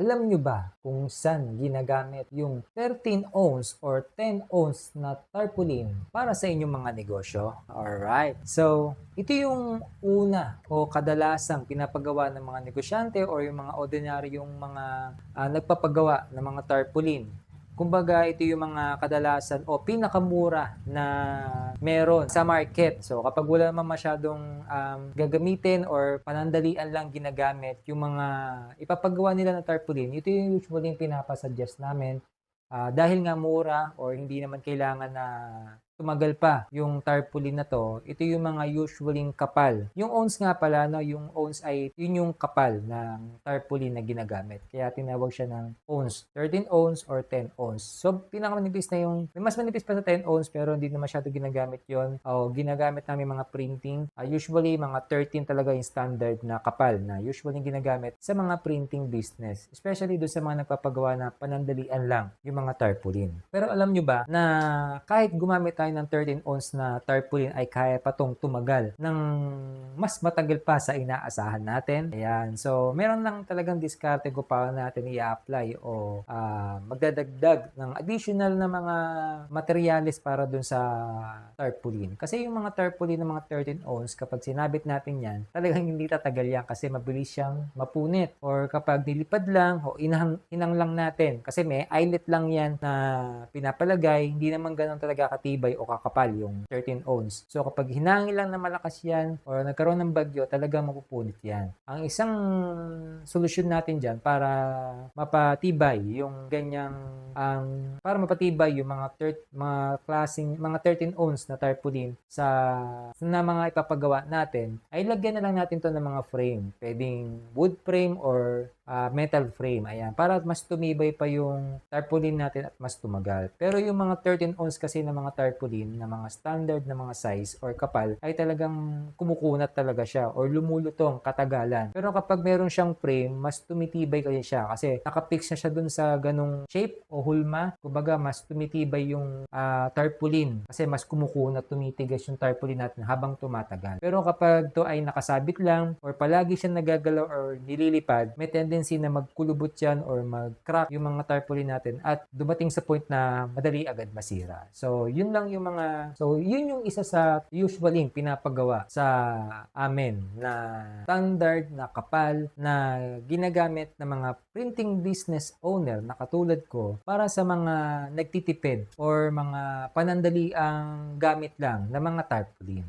Alam nyo ba kung saan ginagamit yung 13 ounce or 10 ounce na tarpaulin para sa inyong mga negosyo? Alright. So, ito yung una o kadalasang pinapagawa ng mga negosyante or yung mga ordinaryong mga nagpapagawa ng mga tarpaulin. Kumbaga, ito yung mga kadalasan o pinakamura na meron sa market. So, kapag wala naman masyadong gagamitin or panandalian lang ginagamit, yung mga ipapagawa nila ng tarpaulin, ito yung usually yung pinapasuggest namin. Dahil nga mura or hindi naman kailangan na tumagal pa yung tarpaulin na to, ito yung mga usually kapal. Yung ounce nga pala, no, yung ounce ay yun yung kapal ng tarpaulin na ginagamit. Kaya tinawag siya ng ounce, 13 ounce or 10 ounce. So, pinakamanipis na yung, may mas manipis pa sa 10 ounce pero hindi na masyado ginagamit yon. O ginagamit namin mga printing. Usually, mga 13 talaga yung standard na kapal na usually ginagamit sa mga printing business. Especially doon sa mga nagpapagawa na panandalian lang yung mga tarpaulin. Pero alam nyo ba na kahit gumamit tayo ng 13 ounce na tarpaulin ay kaya pa tong tumagal ng mas matagal pa sa inaasahan natin. Ayan. So, meron lang talagang diskarte kung paano natin i-apply o magdadagdag ng additional na mga materyales para dun sa tarpaulin. Kasi yung mga tarpaulin ng mga 13 ounce, kapag sinabit natin yan, talagang hindi tatagal yan kasi mabilis siyang mapunit. Or kapag nilipad lang o inang lang natin, kasi may eyelet lang yan na pinapalagay, hindi naman ganun talaga katibay o kakapal yung 13 ounce. So kapag hinangin lang na malakas yan or nagkaroon ng bagyo, talagang mapupunit yan. Ang isang solusyon natin dyan para mapatibay yung ganyang para mapatibay yung mga klaseng mga 13 ounce na tarpaulin na mga ipapagawa natin, ay lagyan na lang natin to ng mga frame. Pwedeng wood frame or metal frame. Ayan, para mas tumibay pa yung tarpaulin natin at mas tumagal. Pero yung mga 13 ounce kasi na mga tarpaulin, na mga standard na mga size or kapal, ay talagang kumukunat talaga siya or lumulutong katagalan. Pero kapag meron siyang frame, mas tumitibay kasi siya kasi nakapix na siya dun sa ganung shape o hulma. Kumbaga, mas tumitibay yung tarpaulin kasi mas kumukunat, tumitigas yung tarpaulin natin habang tumatagal. Pero kapag to ay nakasabit lang or palagi siya nagagalaw or nililipad, may tendency na magkulubot yan or mag-crack yung mga tarpaulin natin at dumating sa point na madali agad masira. So, yun yung isa sa usually pinapagawa sa amin na standard na kapal na ginagamit ng mga printing business owner na katulad ko para sa mga nagtitipid or mga panandaliang gamit lang ng mga tarpaulin.